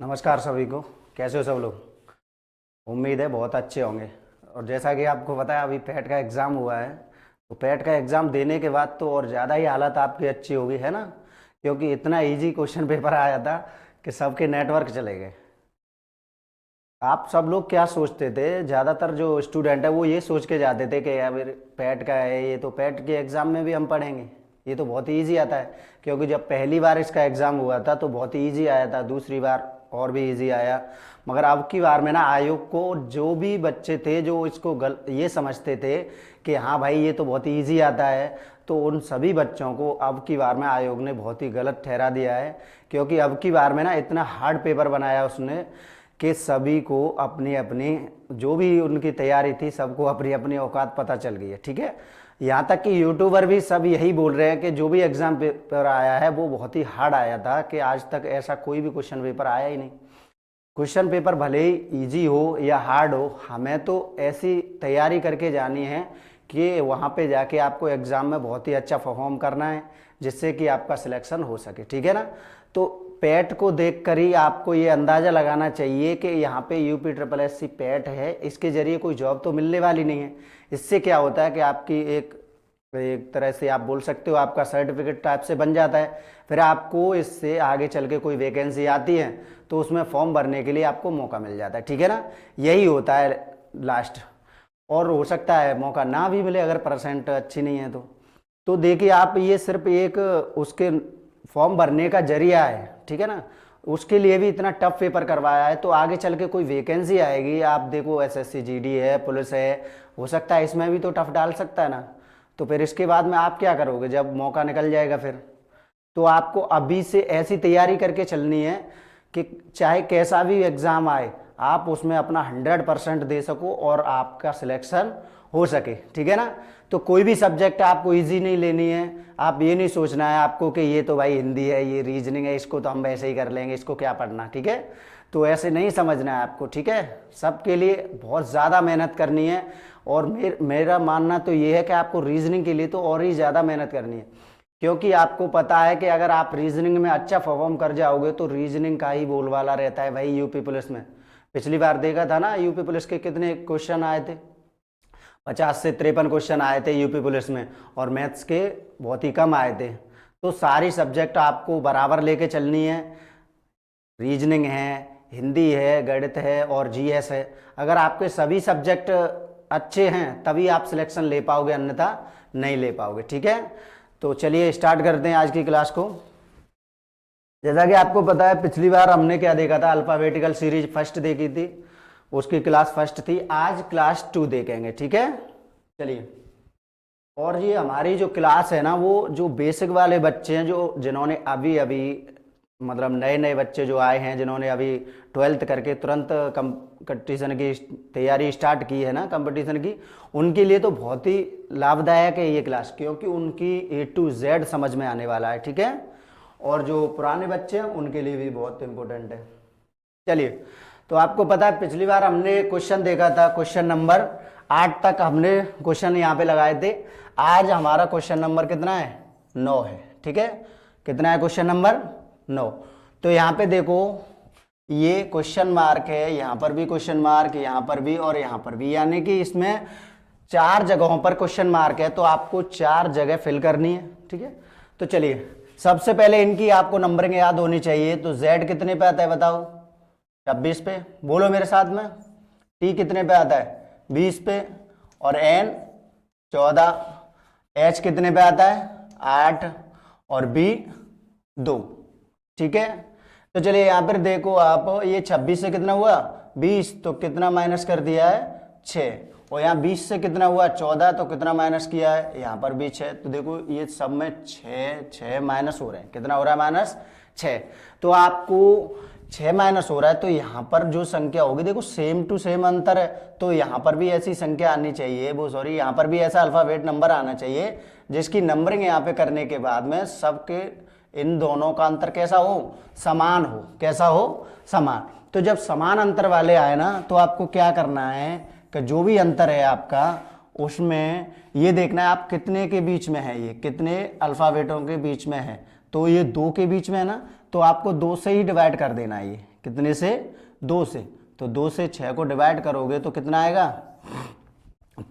नमस्कार सभी को। कैसे हो सब लोग? उम्मीद है बहुत अच्छे होंगे। और जैसा कि आपको पता है अभी पैट का एग्ज़ाम हुआ है, तो पैट का एग्ज़ाम देने के बाद तो और ज़्यादा ही हालत आपकी अच्छी होगी, है ना? क्योंकि इतना इजी क्वेश्चन पेपर आया था कि सबके नेटवर्क चले गए। आप सब लोग क्या सोचते थे? ज़्यादातर जो स्टूडेंट है वो ये सोच के जाते थे कि यार मेरे पैट का है, ये तो पैट के एग्ज़ाम में भी हम पढ़ेंगे, ये तो बहुत ही ईजी आता है। क्योंकि जब पहली बार इसका एग्ज़ाम हुआ था तो बहुत ही ईजी आया था, दूसरी बार और भी ईजी आया। मगर अब की बार में ना आयोग को जो भी बच्चे थे जो इसको ये समझते थे कि हाँ भाई ये तो बहुत ही ईजी आता है, तो उन सभी बच्चों को अब की बार में आयोग ने बहुत ही गलत ठहरा दिया है। क्योंकि अब की बार में ना इतना हार्ड पेपर बनाया उसने कि सभी को अपनी अपनी जो भी उनकी तैयारी थी सबको अपनी अपनी औकात पता चल गई है। ठीक है, यहाँ तक कि यूट्यूबर भी सब यही बोल रहे हैं कि जो भी एग्ज़ाम पेपर आया है वो बहुत ही हार्ड आया था, कि आज तक ऐसा कोई भी क्वेश्चन पेपर आया ही नहीं। क्वेश्चन पेपर भले ही इजी हो या हार्ड हो, हमें तो ऐसी तैयारी करके जानी है कि वहाँ पे जाके आपको एग्ज़ाम में बहुत ही अच्छा परफॉर्म करना है, जिससे कि आपका सिलेक्शन हो सके। ठीक है ना? तो पैट को देखकर ही आपको ये अंदाज़ा लगाना चाहिए कि यहाँ पे UP triple S C PET है, इसके ज़रिए कोई जॉब तो मिलने वाली नहीं है। इससे क्या होता है कि आपकी एक एक तरह से आप बोल सकते हो आपका सर्टिफिकेट टाइप से बन जाता है। फिर आपको इससे आगे चल के कोई वैकेंसी आती है तो उसमें फॉर्म भरने के लिए आपको मौका मिल जाता है। ठीक है ना? यही होता है लास्ट। और हो सकता है मौका ना भी मिले अगर परसेंट अच्छी नहीं है तो देखिए आप, ये सिर्फ एक उसके फॉर्म भरने का जरिया है। ठीक है ना? उसके लिए भी इतना टफ पेपर करवाया है, तो आगे चल के कोई वैकेंसी आएगी, आप देखो एसएससी जीडी है, पुलिस है, हो सकता है इसमें भी तो टफ डाल सकता है ना। तो फिर इसके बाद में आप क्या करोगे जब मौका निकल जाएगा? फिर तो आपको अभी से ऐसी तैयारी करके चलनी है कि चाहे कैसा भी एग्ज़ाम आए आप उसमें अपना 100% दे सको और आपका सिलेक्शन हो सके। ठीक है ना? तो कोई भी सब्जेक्ट आपको इजी नहीं लेनी है। आप ये नहीं सोचना है आपको कि ये तो भाई हिंदी है, ये रीजनिंग है, इसको तो हम वैसे ही कर लेंगे, इसको क्या पढ़ना। ठीक है? तो ऐसे नहीं समझना है आपको। ठीक है? सबके लिए बहुत ज़्यादा मेहनत करनी है। और मेरा मानना तो ये है कि आपको रीजनिंग के लिए तो और ही ज़्यादा मेहनत करनी है। क्योंकि आपको पता है कि अगर आप रीजनिंग में अच्छा परफॉर्म कर जाओगे तो रीजनिंग का ही बोलबाला रहता है भाई यूपी पुलिस में। पिछली बार देखा था ना यूपी पुलिस के कितने क्वेश्चन आए थे, 50 से 53 क्वेश्चन आए थे यूपी पुलिस में, और मैथ्स के बहुत ही कम आए थे। तो सारी सब्जेक्ट आपको बराबर लेके चलनी है। रीजनिंग है, हिंदी है, गणित है और जीएस है। अगर आपके सभी सब्जेक्ट अच्छे हैं तभी आप सिलेक्शन ले पाओगे, अन्यथा नहीं ले पाओगे। ठीक है? तो चलिए स्टार्ट करते हैं आज की क्लास को। जैसा कि आपको पता है पिछली बार हमने क्या देखा था, अल्फाबेटिकल सीरीज फर्स्ट देखी थी, उसकी क्लास फर्स्ट थी। आज क्लास 2 देखेंगे। ठीक है? चलिए। और ये हमारी जो क्लास है ना, वो जो बेसिक वाले बच्चे हैं, जो जिन्होंने अभी अभी मतलब नए नए बच्चे जो आए हैं, जिन्होंने अभी 12th करके तुरंत कंपटीशन की तैयारी स्टार्ट की है ना, कंपटीशन की, उनके लिए तो बहुत ही लाभदायक है ये क्लास, क्योंकि उनकी A to Z समझ में आने वाला है। ठीक है? और जो पुराने बच्चे हैं उनके लिए भी बहुत इंपॉर्टेंट है। चलिए, तो आपको पता है पिछली बार हमने क्वेश्चन देखा था, क्वेश्चन नंबर 8 तक हमने क्वेश्चन यहाँ पे लगाए थे। आज हमारा क्वेश्चन नंबर कितना है? 9 है। ठीक है? कितना है क्वेश्चन नंबर? 9। तो यहाँ पे देखो ये क्वेश्चन मार्क है, यहाँ पर भी क्वेश्चन मार्क, यहाँ पर भी और यहाँ पर भी, यानी कि इसमें 4 जगहों पर क्वेश्चन मार्क है, तो आपको 4 जगह फिल करनी है। ठीक है? तो चलिए, सबसे पहले इनकी आपको नंबरिंग याद होनी चाहिए। तो Z कितने पे आता है बताओ? 26 पे। बोलो मेरे साथ में। T कितने पे आता है? 20 पे। और N 14। H कितने पे आता है? 8। और B 2। ठीक है? तो चलिए यहाँ पर देखो आप, ये 26 से कितना हुआ? 20, तो कितना माइनस कर दिया है? 6। और यहाँ 20 से कितना हुआ? 14, तो कितना माइनस किया है? यहाँ पर भी 6। तो देखो ये सब में 6 माइनस हो रहे हैं। कितना हो रहा है माइनस? 6। तो आपको 6 माइनस हो रहा है, तो यहाँ पर जो संख्या होगी देखो सेम टू सेम अंतर है, तो यहाँ पर भी ऐसी संख्या आनी चाहिए, वो सॉरी यहाँ पर भी ऐसा अल्फाबेट नंबर आना चाहिए जिसकी नंबरिंग यहाँ पे करने के बाद में सबके इन दोनों का अंतर कैसा हो? समान हो। कैसा हो? समान। तो जब समान अंतर वाले आए ना, तो आपको क्या करना है कि जो भी अंतर है आपका उसमें ये देखना है आप कितने के बीच में है, ये कितने अल्फाबेटों के बीच में है। तो ये 2 के बीच में है ना, तो आपको 2 से ही डिवाइड कर देना है। कितने से? 2 से। तो 2 से 6 को डिवाइड करोगे तो कितना आएगा?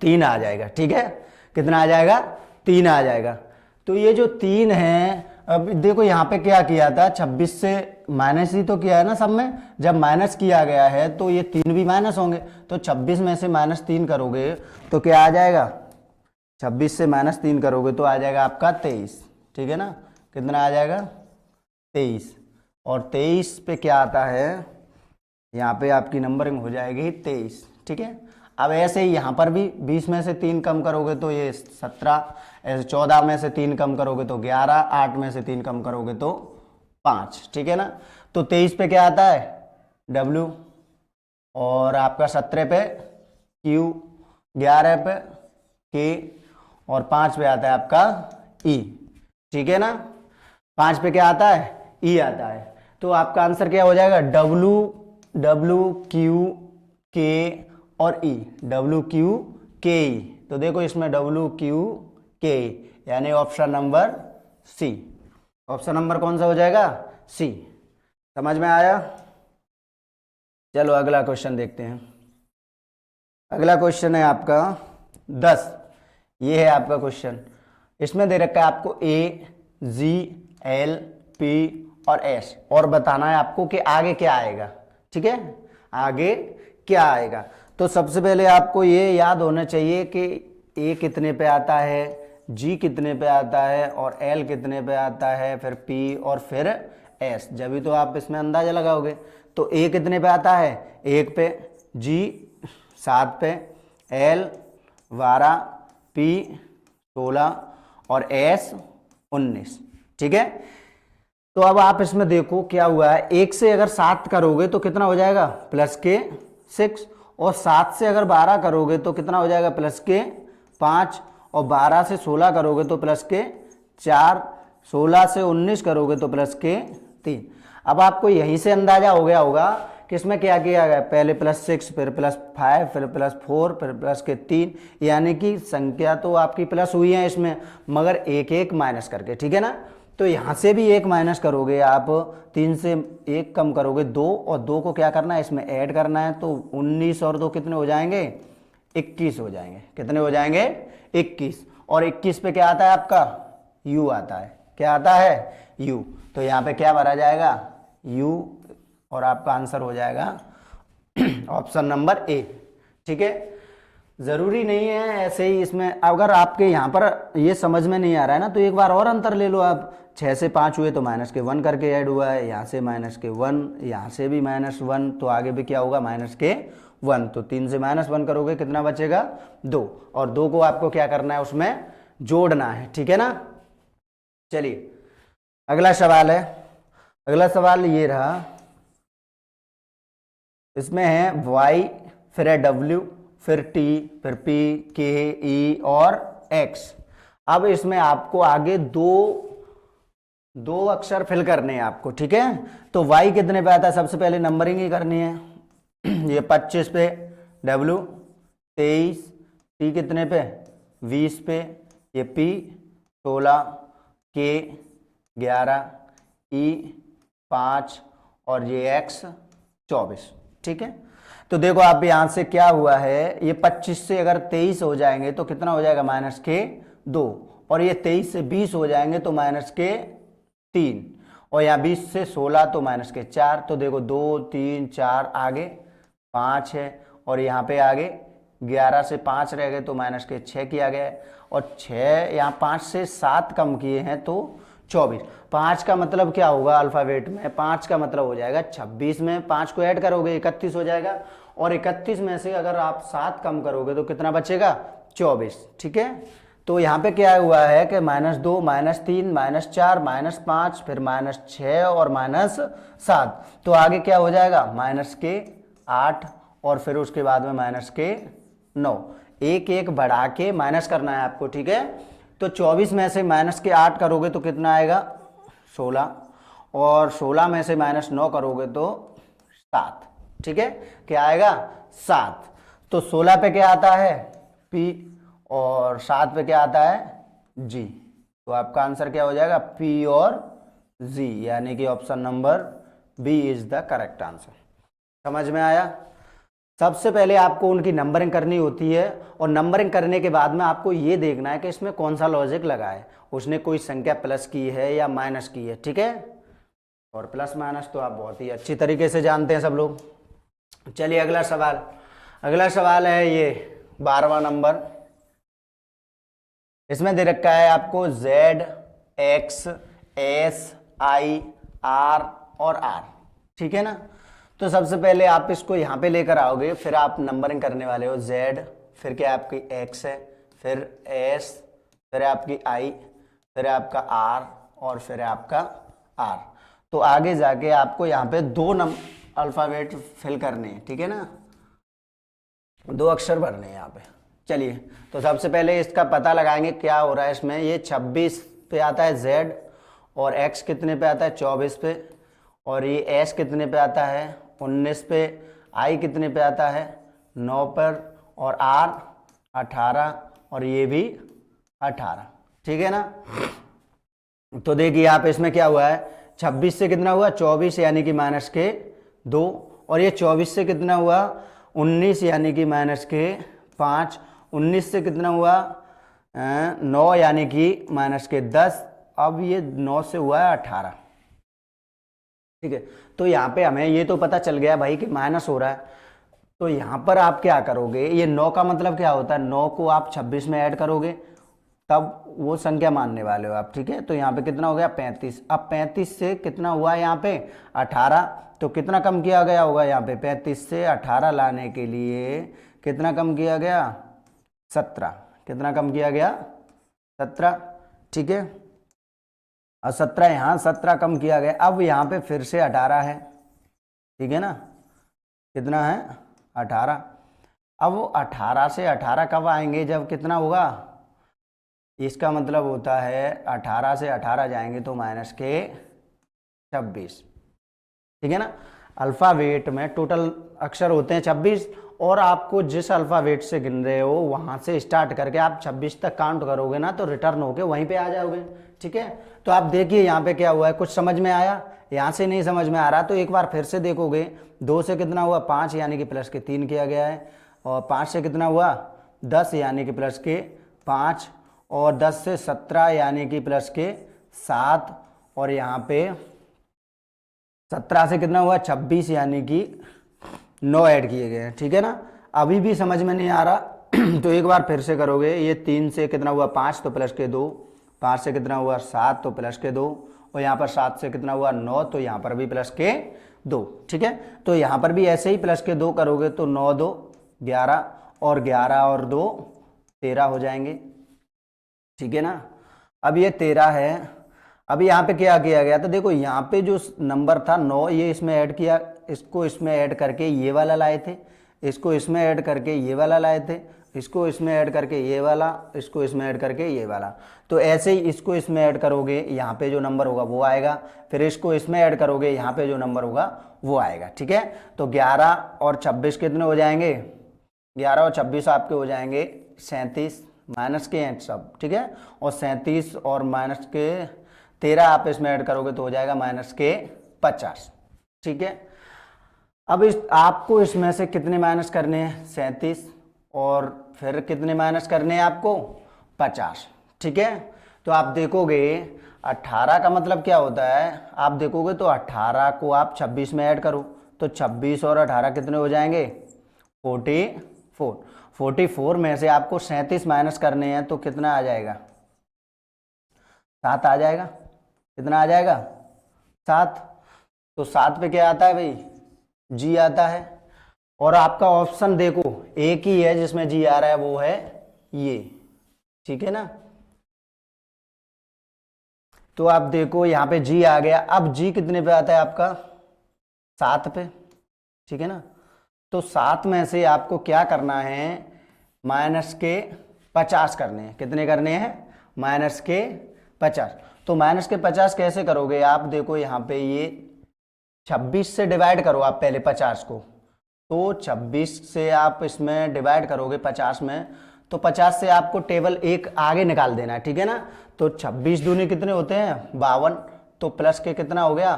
3 आ जाएगा। ठीक है, कितना आ जाएगा? 3 आ जाएगा। तो ये जो 3 है, अब देखो यहाँ पे क्या किया था, 26 से माइनस ही तो किया है ना सब में। जब माइनस किया गया है तो ये 3 भी माइनस होंगे। तो 26 में से -3 करोगे तो क्या आ जाएगा? 26 से -3 करोगे तो आ जाएगा आपका 23। ठीक है ना, कितना आ जाएगा? 23। और 23 पे क्या आता है, यहाँ पे आपकी नंबरिंग हो जाएगी 23। ठीक है, अब ऐसे ही यहाँ पर भी 20 में से 3 कम करोगे तो ये 17, ऐसे 14 में से 3 कम करोगे तो 11, 8 में से 3 कम करोगे तो 5। ठीक है ना, तो 23 पे क्या आता है? W, और आपका 17 पे Q, 11 पे K, और 5 पे आता है आपका E। ठीक है ना, 5 पे क्या आता है? E आता है। तो आपका आंसर क्या हो जाएगा? W Q K और E, W Q K E। तो देखो इसमें W Q K E, यानी option number C. Option number कौन सा हो जाएगा? सी। समझ में आया? चलो अगला क्वेश्चन देखते हैं। अगला क्वेश्चन है आपका 10। ये है आपका क्वेश्चन। इसमें दे रखा है आपको A, G, L, P और S, और बताना है आपको कि आगे क्या आएगा। ठीक है, आगे क्या आएगा। तो सबसे पहले आपको ये याद होना चाहिए कि A कितने पे आता है, G कितने पे आता है, और L कितने पे आता है, फिर P और फिर S। जब भी तो आप इसमें अंदाजा लगाओगे। तो A कितने पे आता है? 1 पे, G 7 पे, L 12, P 16 और S 19। ठीक है, तो अब आप इसमें देखो क्या हुआ है। 1 से अगर 7 करोगे तो कितना हो जाएगा? प्लस के 6, और 7 से अगर 12 करोगे तो कितना हो जाएगा? प्लस के 5, और 12 से 16 करोगे तो प्लस के 4, 16 से 19 करोगे तो प्लस के 3। अब आपको यहीं से अंदाजा हो गया होगा कि इसमें क्या किया गया, पहले +6, फिर +5, फिर +4, फिर प्लस के 3, यानी कि संख्या तो आपकी प्लस हुई है इसमें, मगर एक एक माइनस करके। ठीक है ना, तो यहाँ से भी 1 माइनस करोगे आप, 3 से 1 कम करोगे 2, और 2 को क्या करना है? इसमें ऐड करना है। तो 19 और 2 कितने हो जाएंगे? 21 हो जाएंगे। कितने हो जाएंगे? 21। और 21 पे क्या आता है आपका? U आता है। क्या आता है? U। तो यहाँ पे क्या भरा जाएगा? U, और आपका आंसर हो जाएगा ऑप्शन नंबर ए। ठीक है, जरूरी नहीं है ऐसे ही इसमें, अगर आपके यहाँ पर ये समझ में नहीं आ रहा है ना तो एक बार और अंतर ले लो आप। 6 से 5 हुए तो -1 करके ऐड हुआ है, यहाँ से -1, यहाँ से भी -1, तो आगे भी क्या होगा? -1। तो 3 से -1 करोगे, कितना बचेगा? 2, और 2 को आपको क्या करना है? उसमें जोड़ना है। ठीक है ना, चलिए अगला सवाल है। अगला सवाल ये रहा, इसमें है Y, फिर है W, फिर T, फिर P, K, E और X। अब इसमें आपको आगे दो अक्षर फिल करने हैं आपको। ठीक है, तो Y कितने पे आता है? सबसे पहले नंबरिंग ही करनी है। ये 25 पे W, 23, T कितने पे? 20 पे, ये P 16, K 11, E 5 और ये X 24। ठीक है, तो देखो आप यहां से क्या हुआ है, ये 25 से अगर 23 हो जाएंगे तो कितना हो जाएगा? -2, और ये 23 से 20 हो जाएंगे तो -3, और यहाँ 20 से 16 तो -4। तो देखो 2 3 4 आगे 5 है, और यहाँ पे आगे 11 से 5 रह गए तो -6 किया गया है, और 6 यहाँ 5 से 7 कम किए हैं तो 24। 5 का मतलब क्या होगा अल्फाबेट में? 5 का मतलब हो जाएगा 26 में 5 को ऐड करोगे 31 हो जाएगा, और 31 में से अगर आप 7 कम करोगे तो कितना बचेगा? 24। ठीक है, तो यहाँ पे क्या हुआ है कि -2, -3, -4, -5, फिर -6 और -7। तो आगे क्या हो जाएगा? -8, और फिर उसके बाद में -9। एक एक बढ़ा के माइनस करना है आपको। ठीक है, तो 24 में से -8 करोगे तो कितना आएगा? 16, और 16 में से -9 करोगे तो 7। ठीक है, क्या आएगा? 7। तो 16 पे क्या आता है? P, और 7 पे क्या आता है? G। तो आपका आंसर क्या हो जाएगा? P और G, यानी कि option number B is the correct answer. समझ में आया? सबसे पहले आपको उनकी नंबरिंग करनी होती है और नंबरिंग करने के बाद में आपको ये देखना है कि इसमें कौन सा लॉजिक लगा है, उसने कोई संख्या प्लस की है या माइनस की है, ठीक है। और प्लस माइनस तो आप बहुत ही अच्छी तरीके से जानते हैं सब लोग। चलिए अगला सवाल, अगला सवाल है ये 12वां नंबर। इसमें दे रखा है आपको Z, X, S, I, R और R, ठीक है ना। तो सबसे पहले आप इसको यहाँ पे लेकर आओगे, फिर आप नंबरिंग करने वाले हो। Z, फिर क्या आपकी X है, फिर S, फिर आपकी I, फिर आपका R और फिर आपका R। तो आगे जाके आपको यहाँ पे दो अल्फाबेट फिल करने हैं, ठीक है ना, दो अक्षर भरने हैं यहाँ पे। चलिए तो सबसे पहले इसका पता लगाएंगे क्या हो रहा है इसमें। ये 26 पे आता है Z और X कितने पे आता है 24 पे, और ये S कितने पे आता है 19 पे, I कितने पे आता है 9 पर, और R 18 और ये भी 18, ठीक है ना। तो देखिए आप इसमें क्या हुआ है, 26 से कितना हुआ 24 यानी कि माइनस के 2, और ये 24 से कितना हुआ 19 यानी कि माइनस के 5, 19 से कितना हुआ 9 यानी कि माइनस के 10, अब ये 9 से हुआ है 18, ठीक है। तो यहाँ पे हमें ये तो पता चल गया भाई कि माइनस हो रहा है। तो यहाँ पर आप क्या करोगे, ये 9 का मतलब क्या होता है, 9 को आप 26 में ऐड करोगे तब वो संख्या मानने वाले हो आप, ठीक है। तो यहाँ पे कितना हो गया 35। अब 35 से कितना हुआ यहाँ पे 18, तो कितना कम किया गया होगा यहाँ पे 35 से 18 लाने के लिए कितना कम किया गया 17, कितना कम किया गया 17, ठीक है। और 17 यहाँ 17 कम किया गया, अब यहाँ पे फिर से 18 है, ठीक है ना, कितना है 18। अब वो 18 से 18 कब आएंगे, जब कितना होगा, इसका मतलब होता है 18 से 18 जाएंगे तो माइनस के 26, ठीक है ना। अल्फ़ाबेट में टोटल अक्षर होते हैं 26, और आपको जिस अल्फ़ाबेट से गिन रहे हो वहाँ से स्टार्ट करके आप 26 तक काउंट करोगे ना तो रिटर्न होके वहीं पे आ जाओगे, ठीक है। तो आप देखिए यहाँ पे क्या हुआ है, कुछ समझ में आया, यहाँ से नहीं समझ में आ रहा तो एक बार फिर से देखोगे। 2 से कितना हुआ 5 यानी कि प्लस के 3 किया गया है, और 5 से कितना हुआ 10 यानी कि प्लस के 5, और 10 से 17 यानी कि प्लस के 7, और यहाँ पे 17 से कितना हुआ 26 यानी कि 9 ऐड किए गए हैं, ठीक है ना। अभी भी समझ में नहीं आ रहा तो एक बार फिर से करोगे। ये 3 से कितना हुआ 5 तो प्लस के 2, 5 से कितना हुआ 7 तो प्लस के 2, और यहाँ पर 7 से कितना हुआ 9 तो यहाँ पर भी प्लस के 2, ठीक है। तो यहाँ पर भी ऐसे ही प्लस के 2 करोगे तो 9 2 11, और 11 और 2 13 हो जाएंगे, ठीक है ना। अब ये 13 है। अब यहाँ पे क्या किया गया, तो देखो यहाँ पे जो नंबर था 9 ये इसमें ऐड किया, इसको इसमें ऐड करके ये वाला लाए थे, इसको इसमें ऐड करके ये वाला लाए थे, इसको इसमें ऐड करके ये वाला, इसको इसमें ऐड करके ये वाला। तो ऐसे ही इसको इसमें ऐड करोगे यहाँ पे जो नंबर होगा वो आएगा, फिर इसको इसमें ऐड करोगे यहाँ पे जो नंबर होगा वो आएगा, ठीक है। तो 11 और 26 कितने हो जाएंगे, 11 और 26 आपके हो जाएंगे 37, माइनस के हैं सब, ठीक है। और 37 और माइनस के 13 आप इसमें ऐड करोगे तो हो जाएगा माइनस के 50, ठीक है। अब आपको इसमें से कितने माइनस करने हैं 37, और फिर कितने माइनस करने हैं आपको 50, ठीक है। तो आप देखोगे 18 का मतलब क्या होता है, आप देखोगे तो 18 को आप 26 में ऐड करो तो 26 और 18 कितने हो जाएंगे 44, 44 में से आपको 37 माइनस करने हैं तो कितना आ जाएगा 7 आ जाएगा, कितना आ जाएगा 7। तो 7 पे क्या आता है भाई जी आता है, और आपका ऑप्शन देखो एक ही है जिसमें जी आ रहा है वो है ये, ठीक है ना। तो आप देखो यहाँ पे जी आ गया, अब जी कितने पे आता है आपका 7 पे, ठीक है ना। तो 7 में से आपको क्या करना है माइनस के 50 करने हैं, कितने करने हैं माइनस के 50। तो माइनस के 50 कैसे करोगे, आप देखो यहाँ पे ये 26 से डिवाइड करो आप पहले 50 को, तो 26 से आप इसमें डिवाइड करोगे 50 में, तो 50 से आपको टेबल एक आगे निकाल देना है, ठीक है ना। तो 26 दूनी कितने होते हैं 52, तो प्लस के कितना हो गया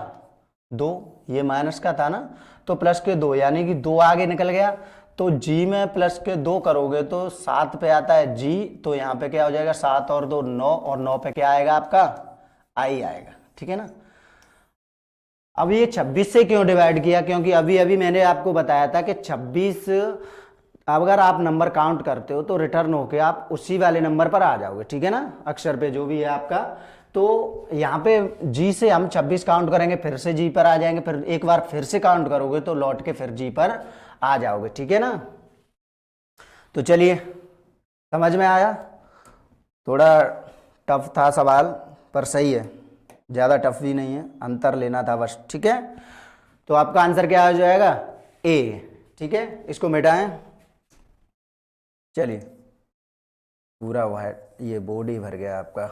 2, ये माइनस का था ना, तो प्लस के 2 यानी कि 2 आगे निकल गया। तो जी में प्लस के 2 करोगे तो 7 पे आता है जी, तो यहाँ पे क्या हो जाएगा 7 और 2 9, और 9 पे क्या आएगा आपका आई आएगा। ठीक है ना। अब ये 26 से क्यों डिवाइड किया, क्योंकि अभी अभी मैंने आपको बताया था कि 26 अगर आप नंबर काउंट करते हो तो रिटर्न होके आप उसी वाले नंबर पर आ जाओगे। ठीक है ना, अक्षर पे जो भी है आपका। तो यहाँ पे जी से हम 26 काउंट करेंगे, फिर से जी पर आ जाएंगे, फिर एक बार फिर से काउंट करोगे तो लौट के फिर जी पर आ जाओगे। ठीक है ना। तो चलिए, समझ में आया। थोड़ा टफ था सवाल, पर सही है, ज़्यादा टफ भी नहीं है, अंतर लेना था बस। ठीक है, तो आपका आंसर क्या हो जाएगा ए। ठीक है, इसको मिटाएं। चलिए, पूरा वाइट ये बोर्ड ही भर गया आपका।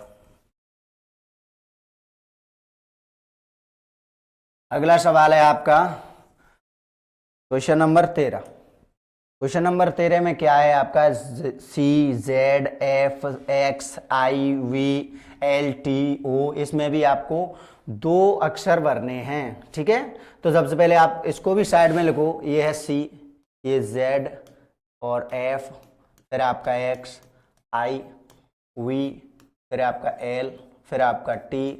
अगला सवाल है आपका क्वेश्चन नंबर 13। क्वेश्चन नंबर 13 में क्या है आपका, सी जेड एफ एक्स आई वी एल टी ओ, इसमें भी आपको 2 अक्षर भरने हैं। ठीक है, तो सबसे पहले आप इसको भी साइड में लिखो, ये है सी, ये जेड और एफ, फिर आपका एक्स आई वी, फिर आपका एल, फिर आपका टी,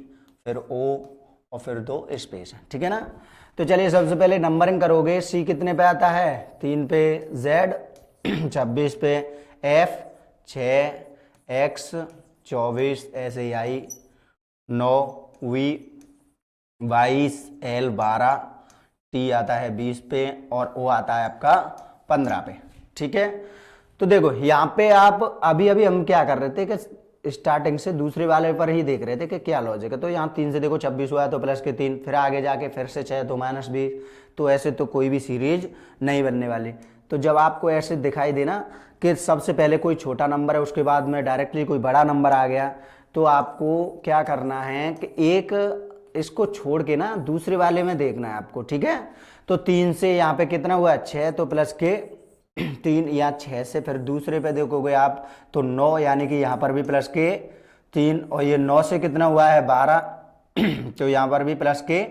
फिर ओ, और फिर 2 स्पेस है। ठीक है ना। तो चलिए सबसे पहले नंबरिंग करोगे, सी कितने पे आता है 3 पे, जेड 26 पे, एफ 6, एक्स 24, ऐसे ही आई 9, वी 22, एल 12, टी आता है 20 पे, और ओ आता है आपका 15 पे। ठीक है, तो देखो यहाँ पे आप अभी अभी हम क्या कर रहे थे कि स्टार्टिंग से दूसरे वाले पर ही देख रहे थे कि क्या लॉजिक है। तो यहाँ 3 से देखो 26 हुआ है तो प्लस के 3, फिर आगे जाके फिर से 6 तो -20, तो ऐसे तो कोई भी सीरीज नहीं बनने वाली। तो जब आपको ऐसे दिखाई देना कि सबसे पहले कोई छोटा नंबर है, उसके बाद में डायरेक्टली कोई बड़ा नंबर आ गया, तो आपको क्या करना है कि एक इसको छोड़ के ना दूसरे वाले में देखना है आपको। ठीक है, तो 3 से यहाँ पे कितना हुआ 6, तो प्लस के 3, या 6 से फिर दूसरे पे देखोगे आप तो 9, यानी कि यहाँ पर भी प्लस के 3, और ये 9 से कितना हुआ है 12, तो यहाँ पर भी प्लस के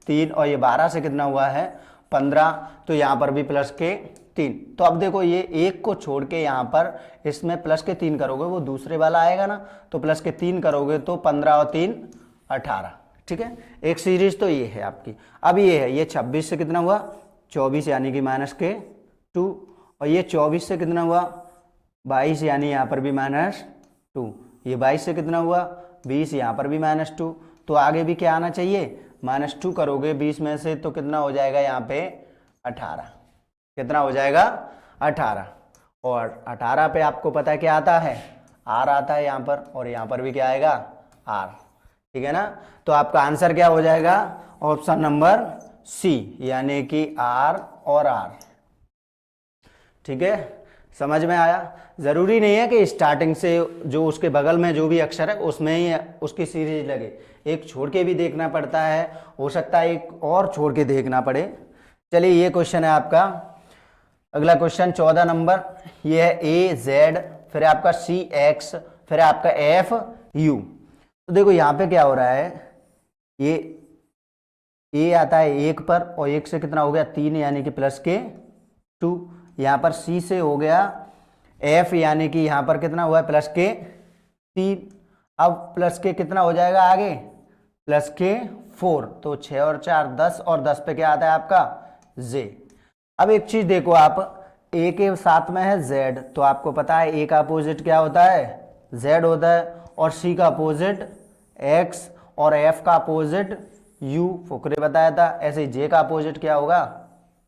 3, और ये 12 से कितना हुआ है 15, तो यहाँ पर भी प्लस के 3। तो अब देखो ये एक को छोड़ के यहाँ पर इसमें प्लस के 3 करोगे, वो दूसरे वाला आएगा ना, तो प्लस के 3 करोगे तो 15 और 3 18। ठीक है, एक सीरीज तो ये है आपकी। अब ये है, ये 26 से कितना हुआ 24, यानी कि -2, और ये 24 से कितना हुआ 22, यानी यहाँ पर भी -2, ये 22 से कितना हुआ 20, यहाँ पर भी -2, तो आगे भी क्या आना चाहिए -2 करोगे 20 में से तो कितना हो जाएगा यहाँ पे 18। कितना हो जाएगा 18, और 18 पे आपको पता है क्या आता है आर आता है यहाँ पर, और यहाँ पर भी क्या आएगा आर। ठीक है ना, तो आपका आंसर क्या हो जाएगा ऑप्शन नंबर सी, यानी कि आर और आर। ठीक है, समझ में आया। जरूरी नहीं है कि स्टार्टिंग से जो उसके बगल में जो भी अक्षर है उसमें ही उसकी सीरीज लगे, एक छोड़ के भी देखना पड़ता है, हो सकता है एक और छोड़ के देखना पड़े। चलिए, ये क्वेश्चन है आपका। अगला क्वेश्चन 14 नंबर, ये है ए जेड, फिर आपका सी एक्स, फिर आपका एफ यू। तो देखो यहाँ पे क्या हो रहा है, ये ए आता है 1 पर, और 1 से कितना हो गया 3, यानी कि प्लस के 2, यहाँ पर सी से हो गया एफ, यानी कि यहाँ पर कितना हुआ है प्लस के 3, अब प्लस के कितना हो जाएगा आगे प्लस के 4, तो 6 और 4 10, और 10 पे क्या आता है आपका जे। अब एक चीज देखो आप, ए के साथ में है जेड, तो आपको पता है ए का अपोजिट क्या होता है जेड होता है, और सी का अपोजिट एक्स, और एफ का अपोजिट यू, फुकरे बताया था। ऐसे ही जे का अपोजिट क्या होगा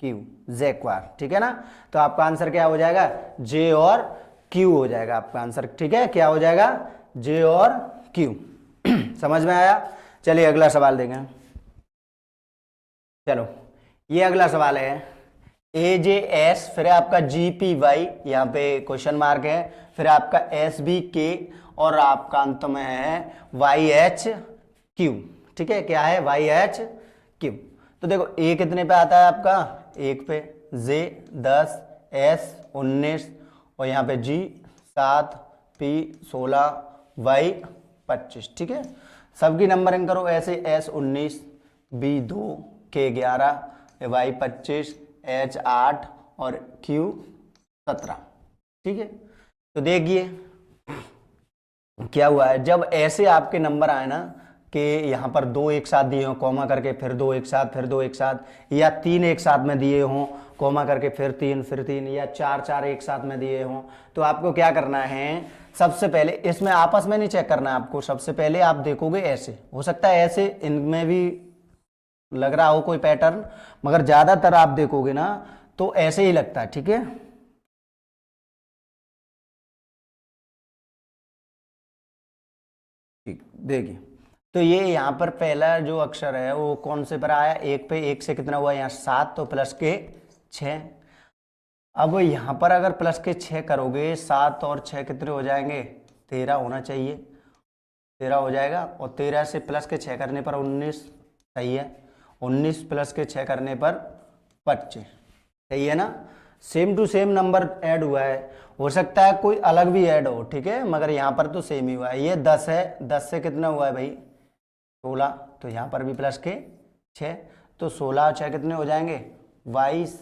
क्यू, जेक्वार। ठीक है ना, तो आपका आंसर क्या हो जाएगा जे और क्यू हो जाएगा आपका आंसर। ठीक है, क्या हो जाएगा जे और क्यू। समझ में आया। चलिए अगला सवाल देखें। चलो, ये अगला सवाल है ए जे एस, फिर आपका जी पी वाई, यहाँ पे क्वेश्चन मार्क है, फिर आपका एस बी के, और आपका अंत में है वाई एच क्यू। ठीक है, क्या है वाई एच क्यू। तो देखो ए कितने पे आता है आपका 1 पे, जे 10, एस 19, और यहाँ पे जी 7, पी 16, वाई 25। ठीक है, सबकी नंबरिंग करो ऐसे, S 19, B 2, K11, Y 25, H 8 और Q 17। ठीक है, तो देखिए क्या हुआ है, जब ऐसे आपके नंबर आए ना कि यहाँ पर दो एक साथ दिए हों कॉमा करके, फिर दो एक साथ, फिर दो एक साथ, या तीन एक साथ में दिए हों कॉमा करके, फिर तीन, या चार चार एक साथ में दिए हों, तो आपको क्या करना है, सबसे पहले इसमें आपस में नहीं चेक करना है आपको, सबसे पहले आप देखोगे ऐसे, हो सकता है ऐसे इनमें भी लग रहा हो कोई पैटर्न, मगर ज्यादातर आप देखोगे ना तो ऐसे ही लगता है। ठीक है, ठीक देखिए, तो ये यहाँ पर पहला जो अक्षर है वो कौन से पर आया, एक पे, एक से कितना हुआ यहाँ 7, तो प्लस के 6। अब यहाँ पर अगर प्लस के 6 करोगे, 7 और 6 कितने हो जाएंगे, 13 होना चाहिए, 13 हो जाएगा, और 13 से प्लस के 6 करने पर 19, सही है, 19 प्लस के 6 करने पर 25, सही है ना, same to same number add हुआ है, हो सकता है कोई अलग भी ऐड हो, ठीक है, मगर यहाँ पर तो सेम ही हुआ है। ये 10 है, 10 से कितना हुआ है भाई 16, तो यहाँ पर भी प्लस के 6, तो 16 और 6 कितने हो जाएंगे 22,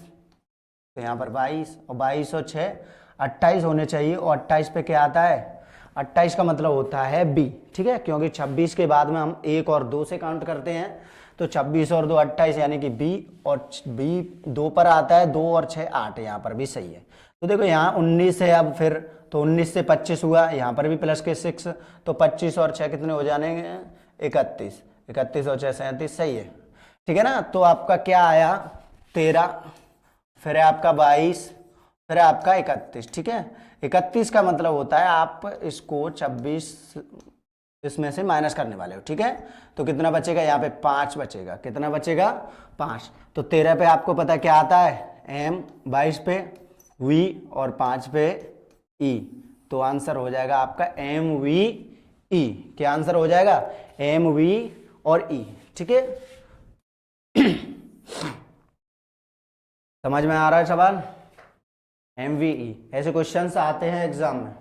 तो यहाँ पर 22, और 22 और 6 28 होने चाहिए, और 28 पे क्या आता है, 28 का मतलब होता है बी। ठीक है, क्योंकि 26 के बाद में हम 1 और 2 से काउंट करते हैं, तो 26 और 2 28, यानी कि बी, और बी 2 पर आता है, 2 और 6 8, यहाँ पर भी सही है। तो देखो यहाँ 19 है, अब फिर तो 19 से 25 हुआ, यहाँ पर भी प्लस के 6, तो 25 और 6 कितने हो जाएंगे 31, 31 और 6 37, सही है। ठीक है ना, तो आपका क्या आया 13, फिर है आपका 22, फिर है आपका 31। ठीक है, 31 का मतलब होता है आप इसको 26 इसमें से माइनस करने वाले हो। ठीक है, तो कितना बचेगा यहाँ पे 5 बचेगा, कितना बचेगा 5, तो 13 पे आपको पता क्या आता है एम, 22 पे वी और 5 पे ई, तो आंसर हो जाएगा आपका एम वी ई। क्या आंसर हो जाएगा एम वी और ई। ठीक है, समझ में आ रहा है सवाल, एम वी ई, ऐसे क्वेश्चंस आते हैं एग्जाम में।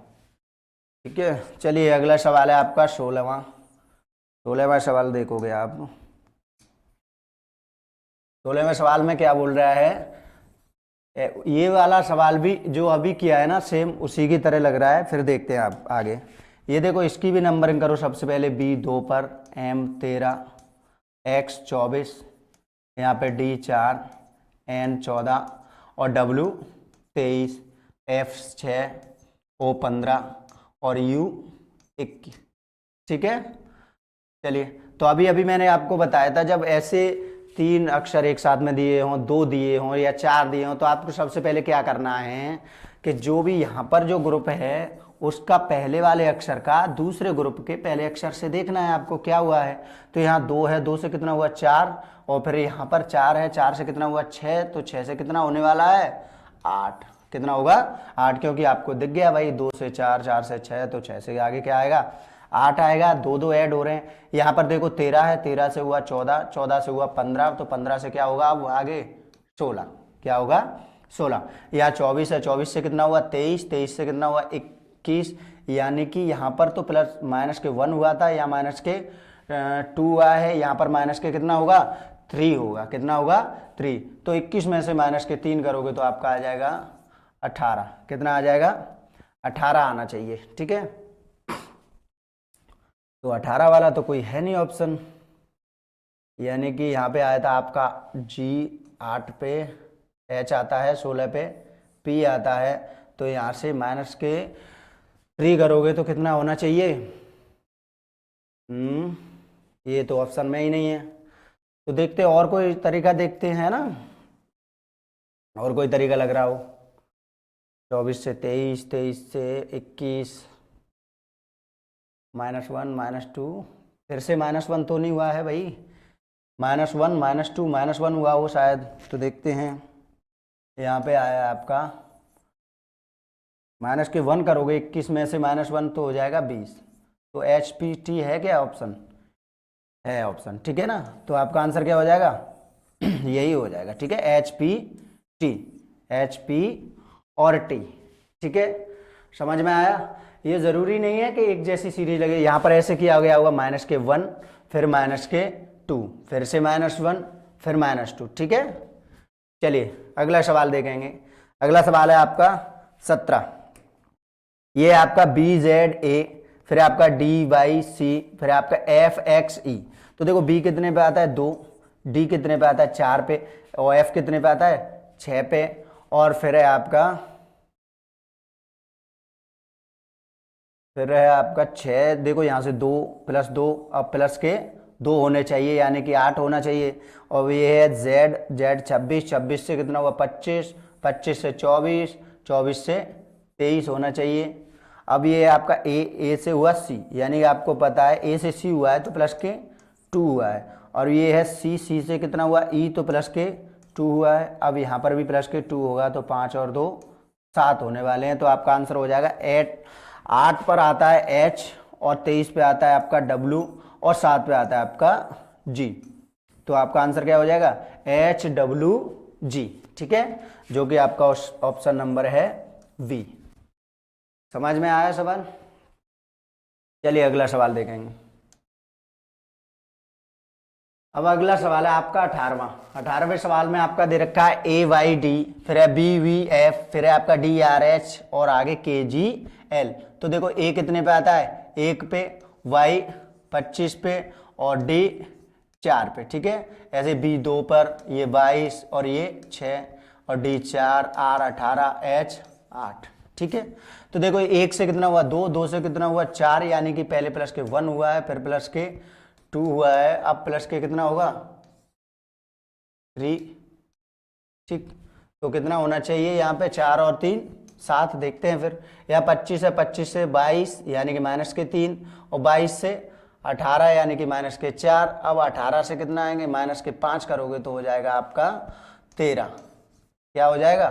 ठीक है, चलिए अगला सवाल है आपका 16वां सवाल देखोगे आप। 16वें सवाल में क्या बोल रहा है, ये वाला सवाल भी जो अभी किया है ना सेम उसी की तरह लग रहा है, फिर देखते हैं आप आगे। ये देखो इसकी भी नंबरिंग करो, सबसे पहले बी 2 पर, एम 13, एक्स 24, यहाँ पे डी 4, एन 14 और डब्ल्यू 23, एफ 6, ओ 15 और यू 21। ठीक है, चलिए, तो अभी अभी मैंने आपको बताया था जब ऐसे 3 अक्षर एक साथ में दिए हों, 2 दिए हों या 4 दिए हों, तो आपको सबसे पहले क्या करना है कि जो भी यहाँ पर जो ग्रुप है उसका पहले वाले अक्षर का दूसरे ग्रुप के पहले अक्षर से देखना है आपको क्या हुआ है। तो यहाँ 2 है, 2 से कितना हुआ 4, और फिर यहाँ पर 4 है, 4 से कितना हुआ 6, तो 6 से कितना होने वाला है 8, कितना होगा 8, क्योंकि आपको दिख गया भाई 2 से 4, 4 से 6, तो 6 से आगे क्या आएगा 8 आएगा। 2 2 ऐड हो रहे हैं, यहाँ पर देखो 13 है, 13 से हुआ 14, 14 से हुआ 15, तो 15 से क्या होगा अब आगे 16, क्या होगा 16। यहाँ 24 है, 24 से कितना हुआ 23, 23 से कितना हुआ 21, यानी कि यहाँ पर तो प्लस माइनस के 1 हुआ था, या माइनस के 2 हुआ है, यहाँ पर माइनस के कितना होगा 3 होगा, कितना होगा 3, तो 21 में से माइनस के 3 करोगे तो आपका आ जाएगा 18, कितना आ जाएगा 18 आना चाहिए। ठीक है, तो 18 वाला तो कोई है नहीं ऑप्शन, यानी कि यहाँ पे आया था आपका जी 8 पे, एच आता है 16 पे, पी आता है, तो यहाँ से माइनस के 3 करोगे तो कितना होना चाहिए, ये तो ऑप्शन में ही नहीं है। तो देखते और कोई तरीका देखते हैं ना, और कोई तरीका लग रहा हो, 24 से 23, 23 से 21, -1 -2, फिर से -1 तो नहीं हुआ है भाई, -1 -2 -1 हुआ हो शायद, तो देखते हैं। यहाँ पे आया आपका माइनस के 1 करोगे 21 में से -1 तो हो जाएगा 20, तो एच पी टी है क्या ऑप्शन, है ऑप्शन। ठीक है ना, तो आपका आंसर क्या हो जाएगा यही हो जाएगा। ठीक है, H P T, H P और टी। ठीक है, समझ में आया। ये जरूरी नहीं है कि एक जैसी सीरीज लगे, यहाँ पर ऐसे किया गया होगा -1 फिर -2 फिर से -1 फिर -2, ठीक है। चलिए अगला सवाल देखेंगे। अगला सवाल है आपका 17। ये आपका BZA, फिर आपका DYC, फिर आपका FXE। तो देखो B कितने पे आता है 2, D कितने पे आता है 4 पे, और F कितने पे आता है 6 पे, और फिर है आपका 6। देखो यहाँ से 2 + 2, अब प्लस के 2 होने चाहिए, यानी कि 8 होना चाहिए। और ये है Z 26, 26 से कितना हुआ 25, 25 से 24, 24 से 23 होना चाहिए। अब ये आपका A से हुआ C, यानी कि आपको पता है A से C हुआ है तो प्लस के 2 हुआ है। और ये है C से कितना हुआ E, तो प्लस के 2 हुआ है। अब यहाँ पर भी प्लस के 2 होगा, तो 5 और 2 7 होने वाले हैं। तो आपका आंसर हो जाएगा 8 पर आता है H, और 23 पे आता है आपका W, और 7 पे आता है आपका G। तो आपका आंसर क्या हो जाएगा HWG, ठीक है, जो कि आपका ऑप्शन नंबर है V। समझ में आया सवाल? चलिए अगला सवाल देखेंगे। अब अगला सवाल है आपका 18वां। 18वें सवाल में आपका दे रखा है AYD, फिर है BVF, फिर है आपका DRH, और आगे KGL। तो देखो A कितने पे आता है 1 पे, Y 25 पे, और D 4 पे, ठीक है। ऐसे B 2 पर, ये 22 और ये 6, और D 4, R 18, H 8, ठीक है। तो देखो 1 से कितना हुआ 2, 2 से कितना हुआ 4, यानी कि पहले प्लस के 1 हुआ है, फिर प्लस के 2 हुआ है, अब प्लस के कितना होगा 3, ठीक। तो कितना होना चाहिए यहाँ पे 4 और 3 7, देखते हैं फिर। यहाँ 25 है, 25 से 22 यानी कि माइनस के 3, और 22 से 18 यानी कि माइनस के 4। अब 18 से कितना आएंगे माइनस के 5 करोगे तो हो जाएगा आपका 13। क्या हो जाएगा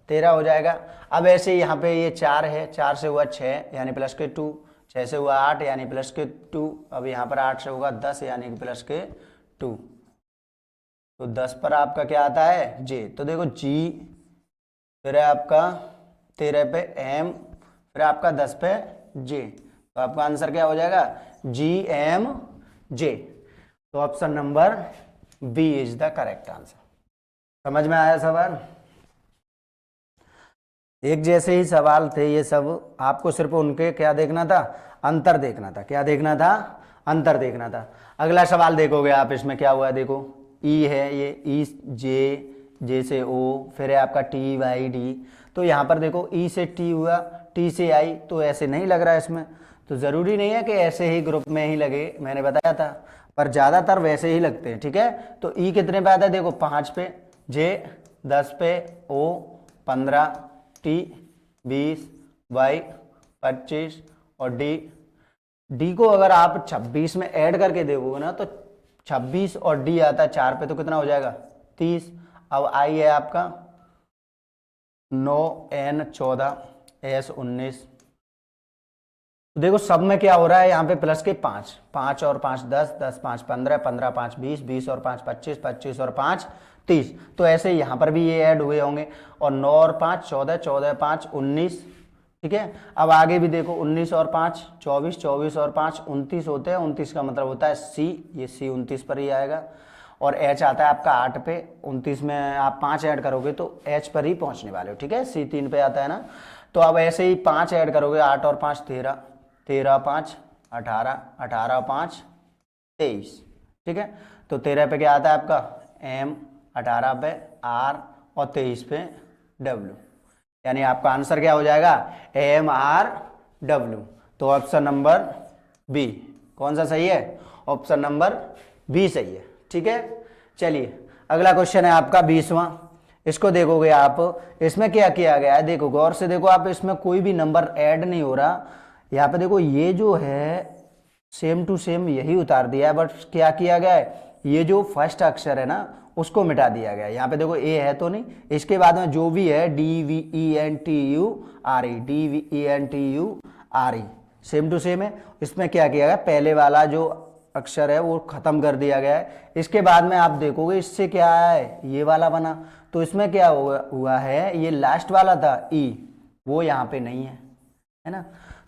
13 हो जाएगा। अब ऐसे यहाँ पे ये 4 है, 4 से हुआ 6 यानी प्लस के 2, 6 से हुआ 8 यानी प्लस के 2, अब यहाँ पर 8 से होगा 10 यानी कि प्लस के 2। तो 10 पर आपका क्या आता है J। तो देखो G, फिर है आपका 13 पे M, फिर आपका 10 पे J। तो आपका आंसर क्या हो जाएगा GMJ। तो option number B is the correct answer. समझ में आया सवाल? एक जैसे ही सवाल थे ये सब, आपको सिर्फ उनके क्या देखना था, अंतर देखना था। क्या देखना था? अंतर देखना था। अगला सवाल देखोगे आप, इसमें क्या हुआ है देखो, E है, ये E J से O, फिर है आपका TYD। तो यहाँ पर देखो E से T हुआ, T से I, तो ऐसे नहीं लग रहा है इसमें। तो ज़रूरी नहीं है कि ऐसे ही ग्रुप में ही लगे, मैंने बताया था, पर ज़्यादातर वैसे ही लगते हैं, ठीक है। तो E कितने पे आता है देखो 5 पे, J 10 पे, O 15, T 20, Y 25, और D को अगर आप 26 में ऐड करके देखोगे ना तो 26 और D आता है 4 पे, तो कितना हो जाएगा 30। अब I है आपका 9, N 14, S 19। देखो सब में क्या हो रहा है, यहाँ पे प्लस के 5, 5 और 5 10, 10 5 15, 15 5 20, 20 और 5 25, 25 और 5 30। तो ऐसे यहाँ पर भी ये ऐड हुए होंगे। और 9 और 5 14, 14 5 19, ठीक है। अब आगे भी देखो 19 और 5 24, 24 और 5 29 होते हैं। 29 का मतलब होता है C, ये C 29 पर ही आएगा। और H आता है आपका 8 पे, 29 में आप 5 ऐड करोगे तो H पर ही पहुंचने वाले हो, ठीक है। C 3 पे आता है ना। तो अब ऐसे ही 5 ऐड करोगे, 8 और 5 13, 13 5 18, 18 5 23, ठीक है। तो 13 पे क्या आता है आपका M, 18 पे R, और 23 पे W, यानी आपका आंसर क्या हो जाएगा MRW। तो ऑप्शन नंबर B कौन सा सही है? ऑप्शन नंबर B सही है, ठीक है। चलिए अगला क्वेश्चन है आपका 20वां। इसको देखोगे आप, इसमें क्या किया गया है देखो गौर से देखो आप, इसमें कोई भी नंबर ऐड नहीं हो रहा। यहाँ पे देखो ये जो है सेम टू सेम यही उतार दिया है, बट क्या किया गया है, ये जो फर्स्ट अक्षर है ना उसको मिटा दिया गया है। यहाँ पे देखो ए है तो नहीं, इसके बाद में जो भी है DVENTURE, DVENTURE same to same है। इसमें क्या किया गया, पहले वाला जो अक्षर है वो खत्म कर दिया गया है। इसके बाद में आप देखोगे इससे क्या है, ये वाला बना। तो इसमें क्या हुआ है, ये लास्ट वाला था E, वो यहाँ पे नहीं है, है ना।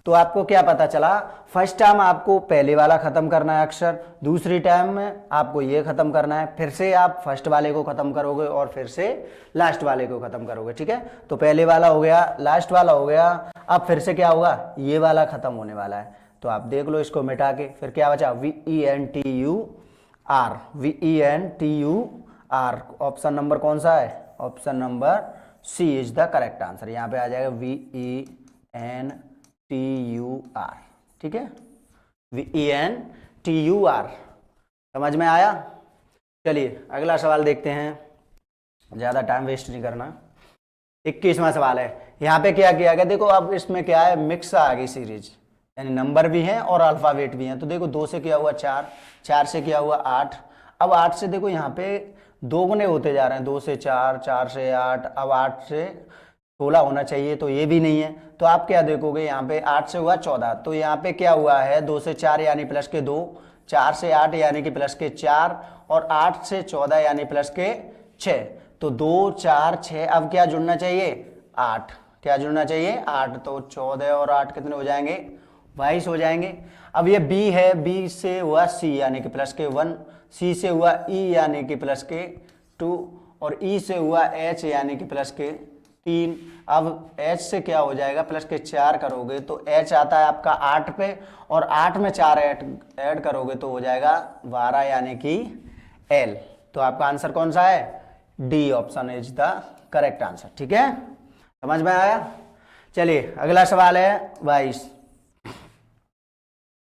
तो आपको क्या पता चला, फर्स्ट टाइम आपको पहले वाला खत्म करना है अक्षर, दूसरी टाइम में आपको ये खत्म करना है, फिर से आप फर्स्ट वाले को खत्म करोगे और फिर से लास्ट वाले को खत्म करोगे। ठीक है, तो पहले वाला हो गया, लास्ट वाला हो गया, अब फिर से क्या होगा, ये वाला खत्म होने वाला है। तो आप देख लो इसको मिटा के, फिर क्या बचा, VENTUR, VENTUR। ऑप्शन नंबर कौन सा है, option number C is the correct answer. यहाँ पे आ जाएगा VENTUR। ठीक है, VENTUR। समझ में आया? चलिए अगला सवाल देखते हैं, ज़्यादा टाइम वेस्ट नहीं करना। 21वां सवाल है। यहाँ पे क्या किया गया, देखो अब इसमें क्या है, मिक्स आ गई सीरीज, यानी नंबर भी हैं और अल्फ़ाबेट भी हैं। तो देखो 2 से क्या हुआ 4, 4 से क्या हुआ 8। अब 8 से देखो यहाँ पे 2 गुने होते जा रहे हैं, 2 से 4, 4 से 8, अब 8 से 16 होना चाहिए, तो ये भी नहीं है। तो आप क्या देखोगे, यहाँ पे 8 से हुआ 14, तो यहाँ पे क्या हुआ है, 2 से 4 यानी प्लस के 2, 4 से 8 यानी कि प्लस के 4, और 8 से 14 यानी प्लस के 6। तो 2, 4, 6, अब क्या जुड़ना चाहिए, 8। क्या जुड़ना चाहिए, 8। तो 14 और 8 कितने हो जाएंगे, 22 हो जाएंगे। अब ये बी है, बी से हुआ सी यानी कि प्लस के 1, सी से हुआ ई यानी कि प्लस के 2, और ई से हुआ एच यानी कि प्लस के 3। अब एच से क्या हो जाएगा, प्लस के 4 करोगे तो एच आता है आपका 8 पे, और 8 में 4 ऐड करोगे तो हो जाएगा 12 यानी कि एल। तो आपका आंसर कौन सा है, D option is the correct answer. ठीक है, समझ में आया? चलिए अगला सवाल है 22।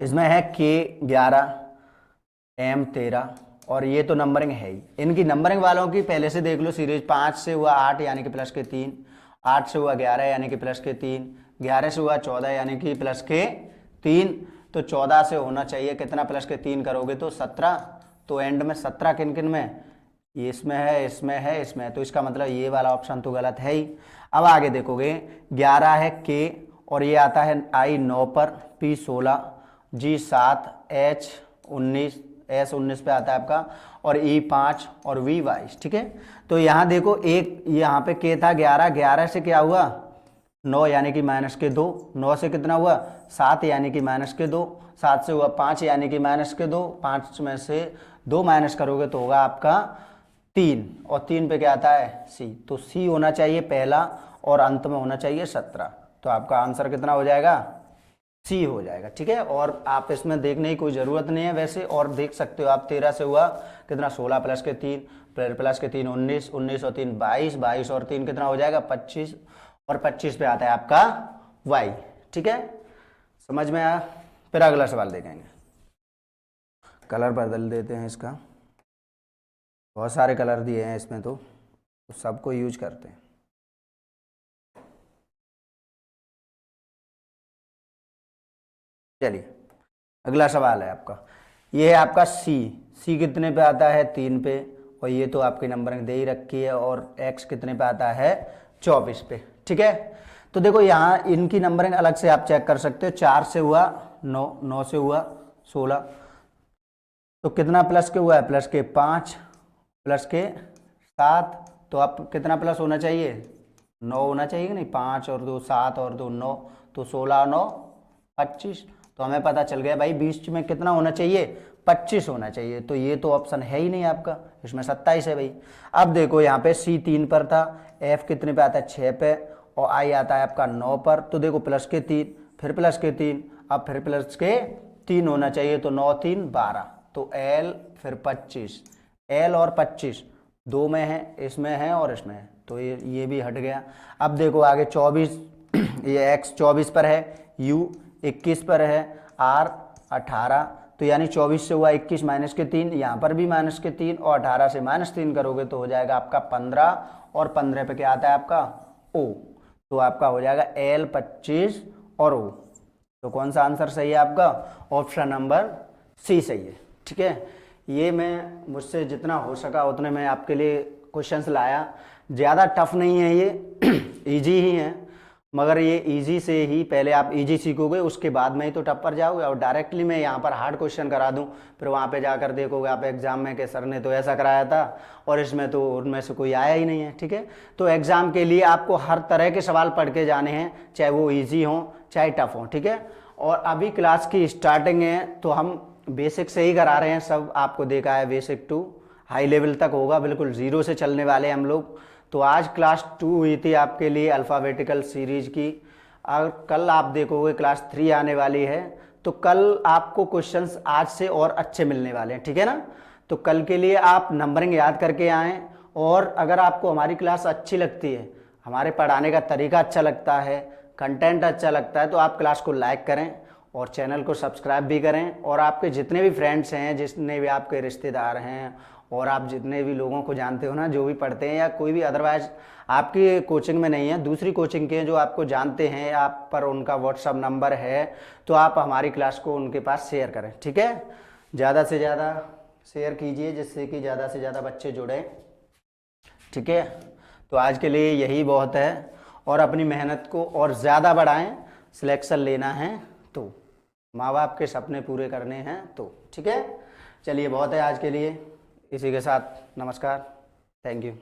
इसमें है K11 M13, और ये तो नंबरिंग है ही। इनकी नंबरिंग वालों की पहले से देख लो सीरीज। 5 से हुआ 8 यानी कि प्लस के 3, 8 से हुआ 11 यानी कि प्लस के 3, 11 से हुआ 14 यानी कि प्लस के 3। तो 14 से होना चाहिए कितना, प्लस के 3 करोगे तो 17। तो एंड में 17 किन किन में, ये इसमें है, इसमें है, इसमें है, तो इसका मतलब ये वाला ऑप्शन तो गलत है ही। अब आगे देखोगे 11 है K, और ये आता है I 9 पर, P 16, G 7, H 19, S 19 पे आता है आपका, और E 5 और V 22। ठीक है, तो यहाँ देखो एक यहाँ पे K था 11, 11 से क्या हुआ 9 यानी कि माइनस के 2, 9 से कितना हुआ 7 यानी कि माइनस के 2, 7 से हुआ 5 यानी कि माइनस के 2, 5 में से 2 माइनस करोगे तो होगा आपका 3, और 3 पे क्या आता है C। तो C होना चाहिए पहला, और अंत में होना चाहिए 17। तो आपका आंसर कितना हो जाएगा, C हो जाएगा। ठीक है, और आप इसमें देखने की कोई ज़रूरत नहीं है वैसे, और देख सकते हो आप 13 से हुआ कितना 16 प्लस के 3, प्लस के 3 19, 19 और 3 22, 22 और 3 कितना हो जाएगा 25, और 25 पे आता है आपका Y। ठीक है, समझ में आया? फिर अगला सवाल देखेंगे। कलर बदल देते हैं इसका, बहुत सारे कलर दिए हैं इसमें, तो सबको यूज करते हैं। चलिए अगला सवाल है आपका, ये है आपका सी कितने पे आता है 3 पे, और ये तो आपकी नंबरिंग दे ही रखी है, और एक्स कितने पे आता है 24 पे। ठीक है, तो देखो यहाँ इनकी नंबरिंग अलग से आप चेक कर सकते हो। 4 से हुआ 9, 9 से हुआ 16, तो कितना प्लस के हुआ है, प्लस के 5, प्लस के 7, तो आप कितना प्लस होना चाहिए 9 होना चाहिए कि नहीं, 5 और 2 7 और 2 9, तो 16 9 25। तो हमें पता चल गया भाई बीच में कितना होना चाहिए, 25 होना चाहिए। तो ये तो ऑप्शन है ही नहीं आपका, इसमें 27 है भाई। अब देखो यहाँ पे C 3 पर था, F कितने पे आता है 6 पे, और I आता है आपका 9 पर। तो देखो प्लस के 3, फिर प्लस के 3, अब फिर प्लस के 3 होना चाहिए, तो 9 3 12, तो L फिर 25, L और 25 दो में है, इसमें है और इसमें है, तो ये भी हट गया। अब देखो आगे 24, ये X 24 पर है, U 21 पर है, R 18, तो यानी 24 से हुआ 21 माइनस के 3, यहाँ पर भी माइनस के 3, और 18 से माइनस 3 करोगे तो हो जाएगा आपका 15, और 15 पे क्या आता है आपका O। तो आपका हो जाएगा L 25 और O। तो कौन सा आंसर सही है आपका, ऑप्शन नंबर C सही है। ठीक है, ये मैं मुझसे जितना हो सका उतने मैं आपके लिए क्वेश्चंस लाया, ज़्यादा टफ नहीं है ये, इजी ही है, मगर ये इजी से ही पहले आप इजी सीखोगे, उसके बाद में ही तो टप पर जाओगे। और डायरेक्टली मैं यहाँ पर हार्ड क्वेश्चन करा दूँ, फिर वहाँ पे जाकर देखोगे आप एग्जाम में कि सर ने तो ऐसा कराया था और इसमें तो उनमें से कोई आया ही नहीं है। ठीक है, तो एग्जाम के लिए आपको हर तरह के सवाल पढ़ के जाने हैं, चाहे वो ईजी हों चाहे टफ हों। ठीक है, और अभी क्लास की स्टार्टिंग है तो हम बेसिक से ही करा रहे हैं, सब आपको देखा है, बेसिक टू हाई लेवल तक होगा, बिल्कुल जीरो से चलने वाले हम लोग। तो आज क्लास 2 हुई थी आपके लिए अल्फ़ाबेटिकल सीरीज की, और कल आप देखोगे क्लास 3 आने वाली है। तो कल आपको क्वेश्चंस आज से और अच्छे मिलने वाले हैं। ठीक है ना, तो कल के लिए आप नंबरिंग याद करके आएँ। और अगर आपको हमारी क्लास अच्छी लगती है, हमारे पढ़ाने का तरीका अच्छा लगता है, कंटेंट अच्छा लगता है, तो आप क्लास को लाइक करें और चैनल को सब्सक्राइब भी करें। और आपके जितने भी फ्रेंड्स हैं, जितने भी आपके रिश्तेदार हैं, और आप जितने भी लोगों को जानते हो ना जो भी पढ़ते हैं या कोई भी अदरवाइज आपकी कोचिंग में नहीं है, दूसरी कोचिंग के जो आपको जानते हैं, आप पर उनका व्हाट्सअप नंबर है, तो आप हमारी क्लास को उनके पास शेयर करें। ठीक है, ज़्यादा से ज़्यादा शेयर कीजिए जिससे कि ज़्यादा से ज़्यादा बच्चे जुड़ें। ठीक है, तो आज के लिए यही बहुत है, और अपनी मेहनत को और ज़्यादा बढ़ाएं। सिलेक्शन लेना है तो माँ बाप के सपने पूरे करने हैं तो। ठीक है, चलिए बहुत है आज के लिए, इसी के साथ नमस्कार, थैंक यू।